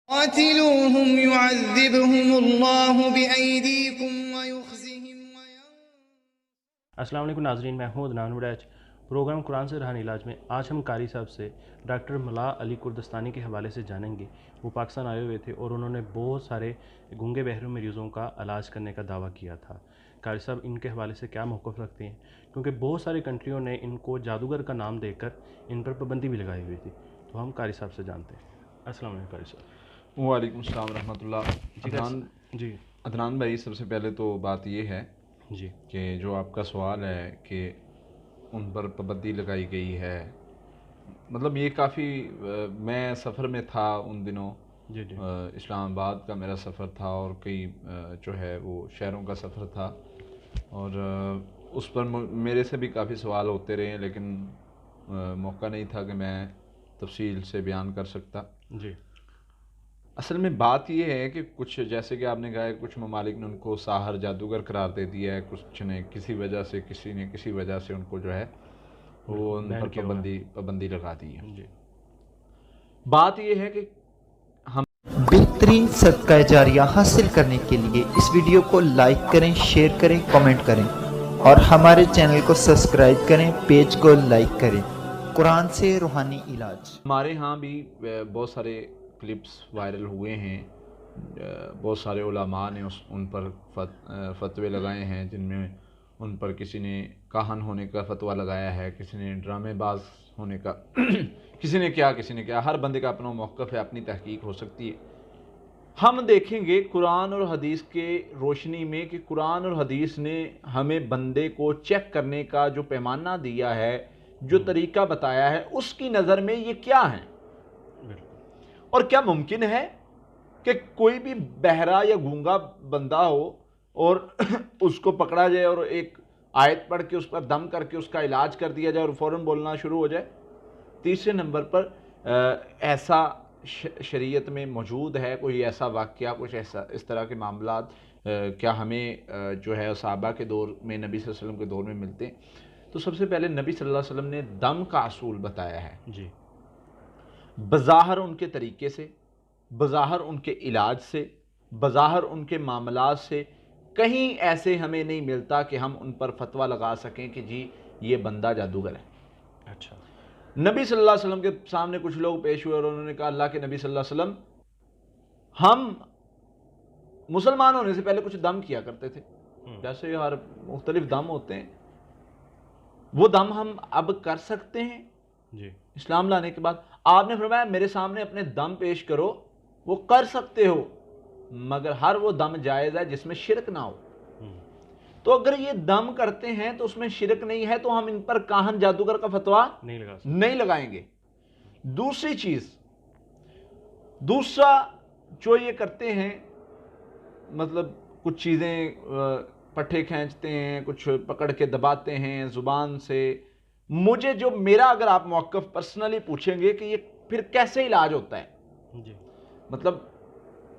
قاتلوهم يعذبهم الله بأيديكم ويخزهم السلام علیکم ناظرین، میں ہوں عدنان وڑیچ۔ پروگرام قرآن سے روحانی علاج میں آج ہم قاری صاحب سے ڈاکٹر ملا علی کردستانی کے حوالے سے جانیں گے۔ وہ پاکستان آئے ہوئے تھے اور انہوں نے بہت سارے گونگے بہرے مریضوں کا علاج کرنے کا دعویٰ کیا تھا۔ قاری صاحب ان کے حوالے سے کیا موقف رکھتے ہیں؟ کیونکہ بہت ساری کنٹریوں نے ان کو جادوگر کا نام دے کر ان پر پابندی بھی لگائی ہوئی تھی، تو ہم قاری صاحب سے جانتے ہیں۔ السلام علیکم قاری صاحب۔ وعلیکم السلام ورحمۃ اللہ۔ عدنان بھائی، سب سے پہلے تو بات یہ ہے جی کہ جو آپ کا سوال ہے کہ ان پر پابندی لگائی گئی ہے، مطلب یہ کافی میں سفر میں تھا ان دنوں۔ جی اسلام آباد کا میرا سفر تھا اور کئی جو ہے وہ شہروں کا سفر تھا، اور اس پر میرے سے بھی کافی سوال ہوتے رہے، لیکن موقع نہیں تھا کہ میں تفصیل سے بیان کر سکتا۔ جی اصل میں بات یہ ہے کہ کچھ، جیسے کہ آپ نے کہا ہے، کچھ ممالک نے ان کو ساحر جادوگر قرار دے دیا ہے، کچھ نے کسی وجہ سے ان کو جو ہے وہ ان پر پابندی لگا دی ہے۔ جی بات یہ ہے کہ بہترین صدقہ جاریہ حاصل کرنے کے لیے اس ویڈیو کو لائک کریں، شیئر کریں، کمنٹ کریں اور ہمارے چینل کو سبسکرائب کریں، پیج کو لائک کریں۔ قرآن سے روحانی علاج۔ ہمارے ہاں بھی بہت سارے کلپس وائرل ہوئے ہیں، بہت سارے علماء نے ان پر فتوے لگائے ہیں، جن میں ان پر کسی نے کاہن ہونے کا فتویٰ لگایا ہے، کسی نے ڈرامے باز ہونے کا کسی نے کیا۔ ہر بندے کا اپنا موقف ہے، اپنی تحقیق ہو سکتی ہے۔ ہم دیکھیں گے قرآن اور حدیث کے روشنی میں کہ قرآن اور حدیث نے ہمیں بندے کو چیک کرنے کا جو پیمانہ دیا ہے، جو طریقہ بتایا ہے، اس کی نظر میں یہ کیا ہے، اور کیا ممکن ہے کہ کوئی بھی بہرا یا گونگا بندہ ہو اور اس کو پکڑا جائے اور ایک آیت پڑھ کے اس پر دم کر کے اس کا علاج کر دیا جائے اور فوراً بولنا شروع ہو جائے؟ تیسرے نمبر پر ایسا شریعت میں موجود ہے کوئی ایسا واقعہ، کچھ ایسا اس طرح کے معاملات کیا ہمیں جو ہے صحابہ کے دور میں، نبی صلی اللہ علیہ وسلم کے دور میں ملتے ہیں؟ تو سب سے پہلے نبی صلی اللہ علیہ وسلم نے دم کا اصول بتایا ہے، جی بظاہر ان کے طریقے سے، بظاہر ان کے علاج سے، بظاہر ان کے معاملات سے کہیں ایسے ہمیں نہیں ملتا کہ ہم ان پر فتویٰ لگا سکیں کہ جی یہ بندہ جادوگر ہے۔ اچھا۔ نبی صلی اللہ علیہ وسلم کے سامنے کچھ لوگ پیش ہوئے اور انہوں نے کہا، اللہ کے نبی صلی اللہ علیہ وسلم، ہم مسلمان ہونے سے پہلے کچھ دم کیا کرتے تھے، جیسے ہر مختلف دم ہوتے ہیں، وہ دم ہم اب کر سکتے ہیں جی اسلام لانے کے بعد؟ آپ نے فرمایا میرے سامنے اپنے دم پیش کرو، وہ کر سکتے ہو، مگر ہر وہ دم جائز ہے جس میں شرک نہ ہو۔ تو اگر یہ دم کرتے ہیں تو اس میں شرک نہیں ہے، تو ہم ان پر کاہن جادوگر کا فتویٰ نہیں لگائیں گے۔ دوسری چیز، دوسرا جو یہ کرتے ہیں، مطلب کچھ چیزیں پٹھے کھینچتے ہیں، کچھ پکڑ کے دباتے ہیں زبان سے، مجھے جو میرا اگر آپ موقف پرسنلی پوچھیں گے کہ یہ پھر کیسے علاج ہوتا ہے؟ جی مطلب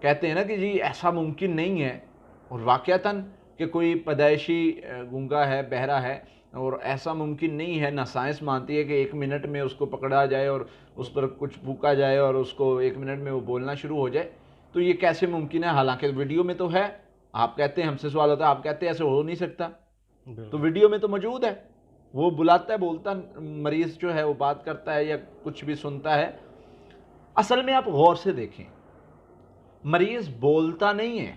کہتے ہیں نا کہ جی ایسا ممکن نہیں ہے، اور واقعتاً کہ کوئی پیدائشی گونگا ہے، بہرا ہے، اور ایسا ممکن نہیں ہے، نہ سائنس مانتی ہے کہ 1 منٹ میں اس کو پکڑا جائے اور اس پر کچھ پھونکا جائے اور اس کو 1 منٹ میں وہ بولنا شروع ہو جائے، تو یہ کیسے ممکن ہے؟ حالانکہ ویڈیو میں تو ہے، آپ کہتے ہیں، ہم سے سوال ہوتا ہے، آپ کہتے ہیں ایسے ہو نہیں سکتا، تو ویڈیو میں تو موجود ہے، وہ بلاتا ہے، بولتا، مریض جو ہے وہ بات کرتا ہے یا کچھ بھی سنتا ہے۔ اصل میں آپ غور سے دیکھیں، مریض بولتا نہیں ہے،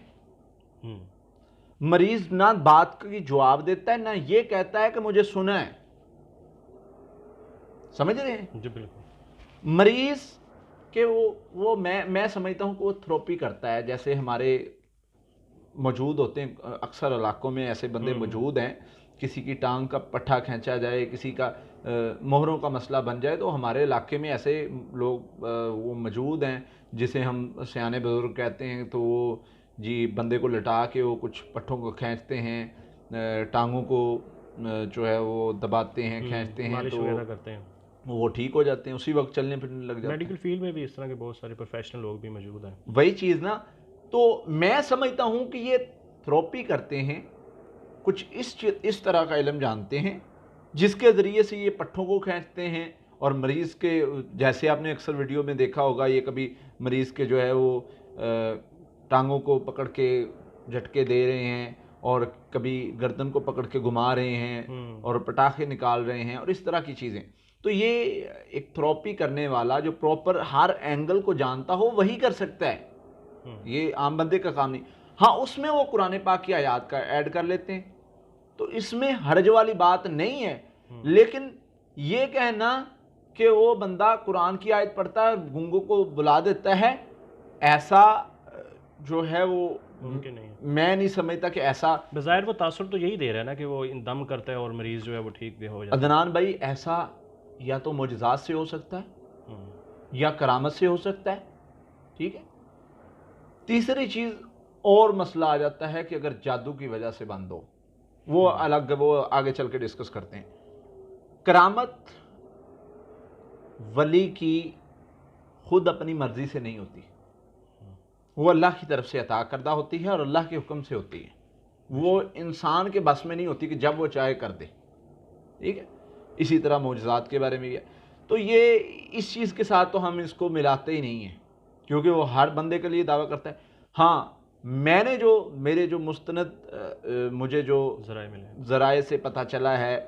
مریض نہ بات کی جواب دیتا ہے، نہ یہ کہتا ہے کہ مجھے سنا ہے، سمجھ رہے ہیں؟ جی بالکل۔ مریض کہ وہ میں سمجھتا ہوں کہ وہ تھراپی کرتا ہے، جیسے ہمارے موجود ہوتے ہیں اکثر علاقوں میں ایسے بندے موجود ہیں، کسی کی ٹانگ کا پٹھا کھینچا جائے، کسی کا مہروں کا مسئلہ بن جائے، تو ہمارے علاقے میں ایسے لوگ وہ موجود ہیں جسے ہم سیانے بزرگ کہتے ہیں، تو وہ جی بندے کو لٹا کے وہ کچھ پٹھوں کو کھینچتے ہیں، ٹانگوں کو جو ہے وہ دباتے ہیں، کھینچتے ہیں، مالش تو وغیرہ کرتے ہیں، وہ ٹھیک ہو جاتے ہیں، اسی وقت چلنے پھرنے لگ جاتے ہیں۔ میڈیکل فیلڈ میں بھی اس طرح کے بہت سارے پروفیشنل لوگ بھی موجود ہیں۔ وہی چیز نا، تو میں سمجھتا ہوں کہ یہ تھراپی کرتے ہیں، کچھ اس طرح کا علم جانتے ہیں جس کے ذریعے سے یہ پٹھوں کو کھینچتے ہیں اور مریض کے جیسے آپ نے اکثر ویڈیو میں دیکھا ہوگا، یہ کبھی مریض کے جو ہے وہ ٹانگوں کو پکڑ کے جھٹکے دے رہے ہیں، اور کبھی گردن کو پکڑ کے گھما رہے ہیں، اور پٹاخے نکال رہے ہیں، اور اس طرح کی چیزیں. تو یہ ایک تھراپی کرنے والا جو پراپر ہر اینگل کو جانتا ہو وہی کر سکتا ہے، یہ عام بندے کا کام نہیں. ہاں اس میں وہ قرآن پاک کی آیات کا ایڈ کر لیتے ہیں، تو اس میں حرج والی بات نہیں ہے. لیکن یہ کہنا کہ وہ بندہ قرآن کی آیت پڑھتا ہے گنگوں کو بلا دیتا ہے، ایسا جو ہے وہ ممکن نہیں ہے. میں نہیں سمجھتا کہ ایسا. بظاہر وہ تاثر تو یہی دے رہا ہے نا کہ وہ دم کرتا ہے اور مریض جو ہے وہ ٹھیک بھی ہو جاتا ہے. عدنان بھائی ایسا یا تو معجزات سے ہو سکتا ہے یا کرامت سے ہو سکتا ہے، ٹھیک ہے. تیسری چیز اور مسئلہ آ جاتا ہے کہ اگر جادو کی وجہ سے بند ہو، وہ الگ، وہ آگے چل کے ڈسکس کرتے ہیں. کرامت ولی کی خود اپنی مرضی سے نہیں ہوتی، وہ اللہ کی طرف سے عطا کردہ ہوتی ہے اور اللہ کے حکم سے ہوتی ہے. وہ انسان کے بس میں نہیں ہوتی کہ جب وہ چاہے کر دے، ٹھیک ہے. اسی طرح معجزات کے بارے میں یہ. تو یہ اس چیز کے ساتھ تو ہم اس کو ملاتے ہی نہیں ہیں، کیونکہ وہ ہر بندے کے لیے دعویٰ کرتا ہے. ہاں میں نے جو میرے جو مستند مجھے جو ذرائع سے پتہ چلا ہے،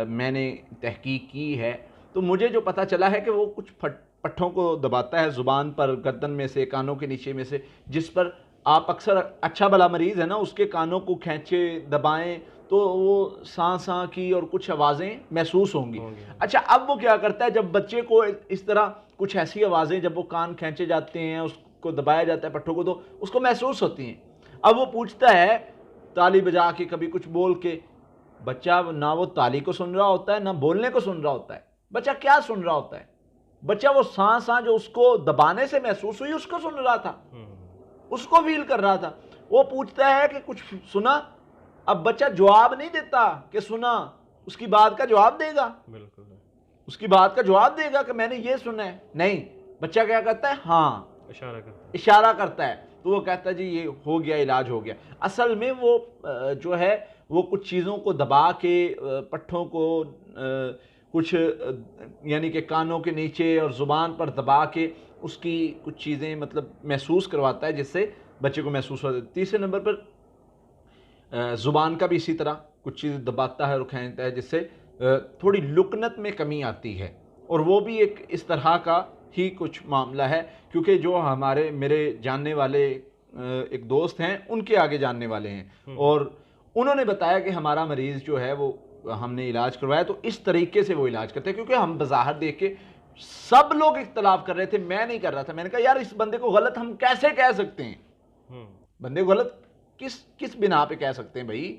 میں نے تحقیق کی ہے، تو مجھے جو پتہ چلا ہے کہ وہ کچھ پٹھوں کو دباتا ہے زبان پر، گردن میں سے، کانوں کے نیچے میں سے، جس پر آپ اکثر اچھا بھلا مریض ہے نا، اس کے کانوں کو کھینچے دبائیں تو وہ ساں ساں کی اور کچھ آوازیں محسوس ہوں گی. اچھا اب وہ کیا کرتا ہے، جب بچے کو اس طرح کچھ ایسی آوازیں، جب وہ کان کھینچے جاتے ہیں، اس کو دبایا جاتا ہے پٹھوں کو، تو اس کو محسوس ہوتی ہیں. اب وہ پوچھتا ہے تالی بجا کے، کبھی کچھ بول کے. بچہ نہ وہ تالی کو سن رہا ہوتا ہے نہ بولنے کو سن رہا ہوتا ہے. بچہ کیا سن رہا ہوتا ہے؟ بچہ وہ ساں ساں جو اس کو دبانے سے محسوس ہوئی اس کو سن رہا تھا، اس کو فیل کر رہا تھا. وہ پوچھتا ہے کہ کچھ سنا؟ اب بچہ جواب نہیں دیتا کہ سنا، اس کی بات کا جواب دے گا، بالکل اس کی بات کا جواب دے گا کہ میں نے یہ سنا ہے. نہیں، بچہ کیا کرتا ہے؟ ہاں اشارہ کرتا ہے. تو وہ کہتا ہے جی یہ ہو گیا، علاج ہو گیا. اصل میں وہ جو ہے وہ کچھ چیزوں کو دبا کے، پٹھوں کو کچھ یعنی کہ کانوں کے نیچے اور زبان پر دبا کے اس کی کچھ چیزیں مطلب محسوس کرواتا ہے، جس سے بچے کو محسوس ہوتا ہے. تیسرے نمبر پر زبان کا بھی اسی طرح کچھ چیز دباتا ہے اور کھینچتا ہے، جس سے تھوڑی لکنت میں کمی آتی ہے. اور وہ بھی ایک اس طرح کا ہی کچھ معاملہ ہے، کیونکہ جو میرے جاننے والے ایک دوست ہیں، ان کے آگے جاننے والے ہیں، اور انہوں نے بتایا کہ ہمارا مریض جو ہے وہ ہم نے علاج کروایا تو اس طریقے سے وہ علاج کرتے ہیں. کیونکہ ہم بظاہر دیکھ کے سب لوگ اختلاف کر رہے تھے، میں نہیں کر رہا تھا. میں نے کہا یار اس بندے کو غلط ہم کیسے کہہ سکتے ہیں؟ بندے کو غلط کس بنا پہ کہہ سکتے ہیں بھائی؟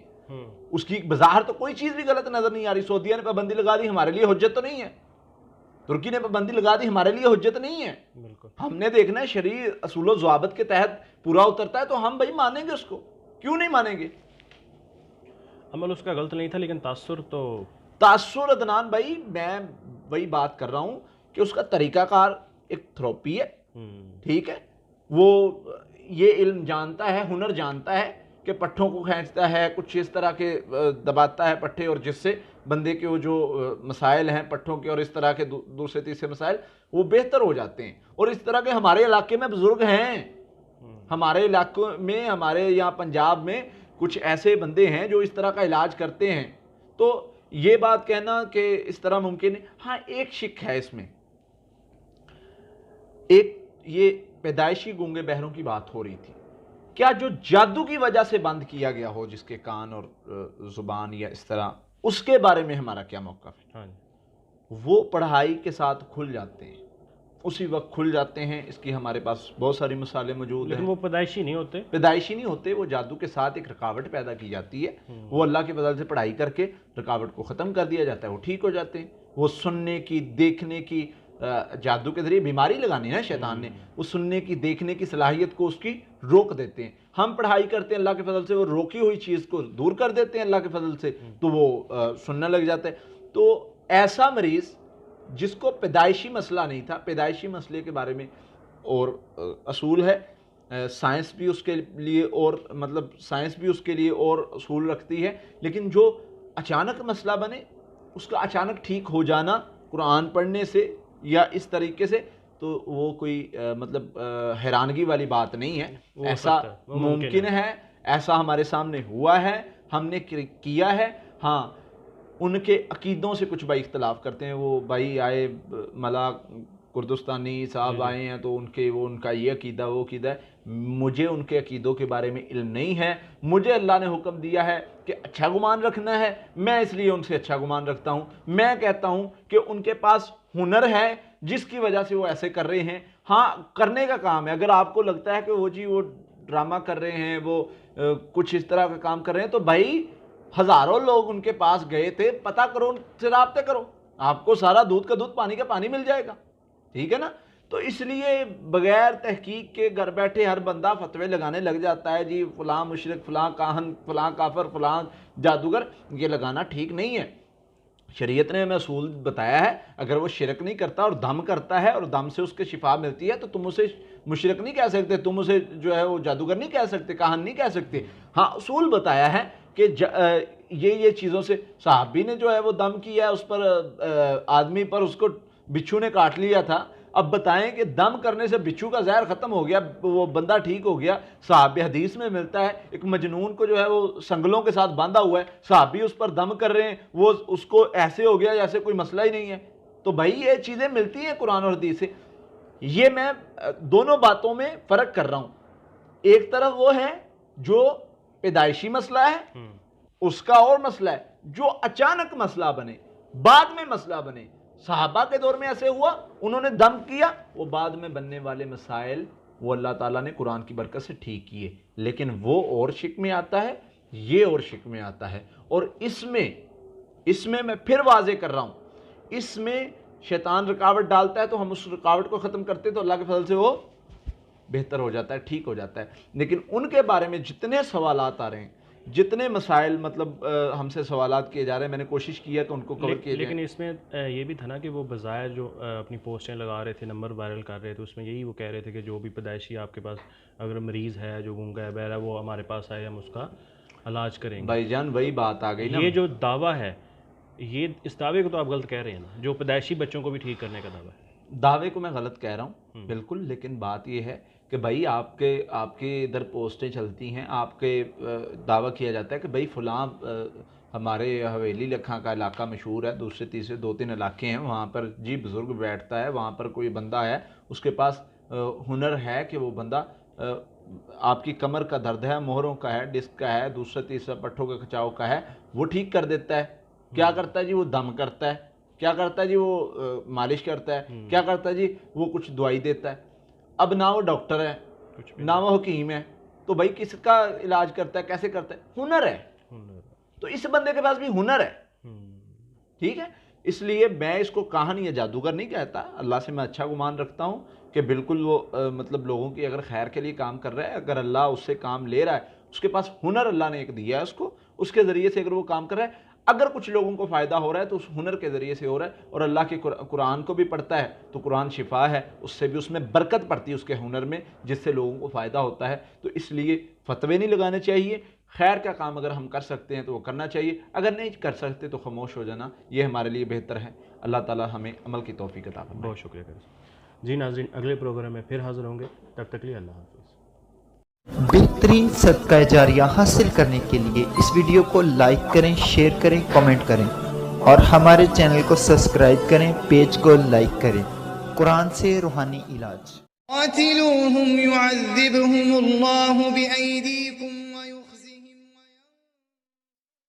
اس کی بظاہر تو کوئی چیز بھی غلط نظر نہیں آ رہی. سعودیہ نے پابندی لگا دی، ہمارے لیے حجت تو نہیں ہے. ترکی نے پابندی لگا دی، ہمارے لیے حجت نہیں ہے. ہم نے دیکھنا ہے شرعی اصول و ضوابط کے تحت پورا اترتا ہے تو ہم بھائی مانیں گے اس کو، کیوں نہیں مانیں گے؟ عمل اس کا غلط نہیں تھا، لیکن تاثر عدنان بھائی میں وہی بات کر رہا ہوں کہ اس کا طریقہ کار ایک تھراپی ہے، ٹھیک ہے. وہ یہ علم جانتا ہے، ہنر جانتا ہے کہ پٹھوں کو کھینچتا ہے، کچھ اس طرح کے دباتا ہے پٹھے، اور جس سے بندے کے وہ جو مسائل ہیں پٹھوں کے اور اس طرح کے دوسرے تیسرے مسائل وہ بہتر ہو جاتے ہیں. اور اس طرح کے ہمارے علاقے میں بزرگ ہیں، ہمارے علاقوں میں، ہمارے یہاں پنجاب میں کچھ ایسے بندے ہیں جو اس طرح کا علاج کرتے ہیں. تو یہ بات کہنا کہ اس طرح ممکن ہے. ہاں ایک شک ہے اس میں، ایک یہ پیدائشی گونگے بہروں کی بات ہو رہی تھی. کیا جو جادو کی وجہ سے بند کیا گیا ہو، جس کے کان اور زبان یا اس طرح، اس کے بارے میں ہمارا کیا موقف ہے؟ وہ پڑھائی کے ساتھ کھل جاتے ہیں، اسی وقت کھل جاتے ہیں. اس کی ہمارے پاس بہت ساری مثالیں موجود ہیں. لیکن وہ پیدائشی نہیں ہوتے، وہ جادو کے ساتھ ایک رکاوٹ پیدا کی جاتی ہے. وہ اللہ کے فضل سے پڑھائی کر کے رکاوٹ کو ختم کر دیا جاتا ہے، وہ ٹھیک ہو جاتے ہیں. وہ سننے کی، دیکھنے کی، جادو کے ذریعے بیماری لگانی نا شیطان نے، وہ سننے کی، دیکھنے کی صلاحیت کو اس کی روک دیتے ہیں. ہم پڑھائی کرتے ہیں اللہ کے فضل سے، وہ روکی ہوئی چیز کو دور کر دیتے ہیں اللہ کے فضل سے، تو وہ سننے لگ جاتا ہے. تو ایسا مریض جس کو پیدائشی مسئلہ نہیں تھا، پیدائشی مسئلے کے بارے میں اور اصول ہے، سائنس بھی اس کے لیے، اور مطلب سائنس بھی اس کے لیے اور اصول رکھتی ہے. لیکن جو اچانک مسئلہ بنے، اس کا اچانک ٹھیک ہو جانا قرآن پڑھنے سے یا اس طریقے سے تو وہ کوئی مطلب حیرانگی والی بات نہیں ہے، ایسا ممکن ہے، ایسا ہمارے سامنے ہوا ہے، ہم نے کیا ہے۔ ہاں ان کے عقیدوں سے کچھ بھائی اختلاف کرتے ہیں، وہ بھائی آئے ملا کردستانی صاحب آئے ہیں تو ان کا یہ عقیدہ وہ عقیدہ ہے، مجھے ان کے عقیدوں کے بارے میں علم نہیں ہے، مجھے اللہ نے حکم دیا ہے کہ اچھا گمان رکھنا ہے، میں اس لیے ان سے اچھا گمان رکھتا ہوں۔ میں کہتا ہوں کہ ان کے پاس ہنر ہے جس کی وجہ سے وہ ایسے کر رہے ہیں، ہاں کرنے کا کام ہے۔ اگر آپ کو لگتا ہے کہ وہ ڈرامہ کر رہے ہیں، وہ کچھ اس طرح کا کام کر رہے ہیں، تو بھائی ہزاروں لوگ ان کے پاس گئے تھے، پتہ کرو، ان سے رابطے کرو، آپ کو سارا دودھ کا دودھ پانی کا پانی مل جائے گا، ٹھیک ہے نا؟ تو اس لیے بغیر تحقیق کے گھر بیٹھے ہر بندہ فتوے لگانے لگ جاتا ہے، جی فلاں مشرک، فلاں کاہن، فلاں کافر، فلاں جادوگر، یہ لگانا ٹھیک نہیں ہے۔ شریعت نے ہمیں اصول بتایا ہے، اگر وہ شرک نہیں کرتا اور دم کرتا ہے اور دم سے اس کے شفا ملتی ہے تو تم اسے مشرک نہیں کہہ سکتے، تم اسے جو ہے وہ جادوگر نہیں کہہ سکتے، کاہن نہیں کہہ سکتے۔ ہاں اصول بتایا ہے کہ یہ چیزوں سے، صحابی نے جو ہے وہ دم کیا ہے اس پر، آدمی پر، اس کو بچھو نے کاٹ لیا تھا، اب بتائیں کہ دم کرنے سے بچھو کا زہر ختم ہو گیا، وہ بندہ ٹھیک ہو گیا۔ صحابی حدیث میں ملتا ہے ایک مجنون کو جو ہے وہ سنگلوں کے ساتھ باندھا ہوا ہے، صحابی اس پر دم کر رہے ہیں، وہ اس کو ایسے ہو گیا جیسے کوئی مسئلہ ہی نہیں ہے۔ تو بھائی یہ چیزیں ملتی ہیں قرآن اور حدیث سے۔ یہ میں دونوں باتوں میں فرق کر رہا ہوں، ایک طرف وہ ہے جو پیدائشی مسئلہ ہے، اس کا اور مسئلہ ہے جو اچانک مسئلہ بنے، بعد میں مسئلہ بنے۔ صحابہ کے دور میں ایسے ہوا، انہوں نے دم کیا، وہ بعد میں بننے والے مسائل وہ اللہ تعالیٰ نے قرآن کی برکت سے ٹھیک کیے، لیکن وہ اور شک میں آتا ہے، یہ اور شک میں آتا ہے۔ اور اس میں میں پھر واضح کر رہا ہوں، اس میں شیطان رکاوٹ ڈالتا ہے تو ہم اس رکاوٹ کو ختم کرتے ہیں تو اللہ کے فضل سے وہ بہتر ہو جاتا ہے، ٹھیک ہو جاتا ہے۔ لیکن ان کے بارے میں جتنے سوالات آ رہے ہیں، جتنے مسائل مطلب ہم سے سوالات کیے جا رہے ہیں، میں نے کوشش کی ہے کہ ان کو کور کیے جائیں۔ لیکن اس میں یہ بھی تھا نا کہ وہ بظاہر جو اپنی پوسٹیں لگا رہے تھے، نمبر وائرل کر رہے تھے، اس میں یہی وہ کہہ رہے تھے کہ جو بھی پیدائشی آپ کے پاس اگر مریض ہے، جو گونگا ہے، بہرا ہے، وہ ہمارے پاس آئے، ہم اس کا علاج کریں گے۔ بھائی جان وہی بات آ گئی نا، یہ جو دعویٰ ہے، یہ اس دعوے کو تو آپ غلط کہہ رہے ہیں نا، جو پیدائشی بچوں کو بھی ٹھیک کرنے کا دعویٰ ہے۔ دعوے کو میں غلط کہہ رہا ہوں بالکل، لیکن بات یہ ہے کہ بھائی آپ کے ادھر پوسٹیں چلتی ہیں، آپ کے دعویٰ کیا جاتا ہے کہ بھائی فلاں ہمارے حویلی لکھاں کا علاقہ مشہور ہے، دوسرے تیسرے 2-3 علاقے ہیں، وہاں پر جی بزرگ بیٹھتا ہے، وہاں پر کوئی بندہ ہے، اس کے پاس ہنر ہے کہ وہ بندہ آپ کی کمر کا درد ہے، مہروں کا ہے، ڈسک کا ہے، دوسرا تیسرا پٹھوں کا کھچاؤ کا ہے، وہ ٹھیک کر دیتا ہے۔ کیا کرتا ہے جی؟ وہ دم کرتا ہے۔ کیا کرتا ہے جی؟ وہ مالش کرتا ہے۔ کیا کرتا ہے جی؟ وہ کچھ دوائی دیتا ہے۔ اب نہ وہ ڈاکٹر ہے، نہ وہ حکیم ہے، تو بھائی کس کا علاج کرتا ہے، کیسے کرتا ہے؟ ہنر ہے، تو اس بندے کے پاس بھی ہنر ہے، ٹھیک ہے۔ اس لیے میں اس کو کاہن یا جادوگر نہیں کہتا، اللہ سے میں اچھا گمان رکھتا ہوں کہ بالکل وہ مطلب لوگوں کی اگر خیر کے لیے کام کر رہا ہے، اگر اللہ اس سے کام لے رہا ہے، اس کے پاس ہنر اللہ نے ایک دیا ہے اس کو، اس کے ذریعے سے اگر وہ کام کر رہا ہے، اگر کچھ لوگوں کو فائدہ ہو رہا ہے تو اس ہنر کے ذریعے سے ہو رہا ہے، اور اللہ کے قرآن کو بھی پڑھتا ہے تو قرآن شفا ہے، اس سے بھی اس میں برکت پڑتی ہے اس کے ہنر میں، جس سے لوگوں کو فائدہ ہوتا ہے۔ تو اس لیے فتوے نہیں لگانے چاہیے، خیر کا کام اگر ہم کر سکتے ہیں تو وہ کرنا چاہیے، اگر نہیں کر سکتے تو خاموش ہو جانا، یہ ہمارے لیے بہتر ہے۔ اللہ تعالیٰ ہمیں عمل کی توفیق عطا فرمائے۔ بہت شکریہ جی ناظرین، اگلے پروگرام میں پھر حاضر ہوں گے، تب تک لیے اللہ حافظ۔ بہترین صدقہ جاریہ حاصل کرنے کے لیے اس ویڈیو کو لائک کریں، شیئر کریں، کامنٹ کریں اور ہمارے چینل کو سبسکرائب کریں، پیج کو لائک کریں۔ قرآن سے روحانی علاج۔ قاتلوهم يعذبهم الله بأيديكم ويخزيهم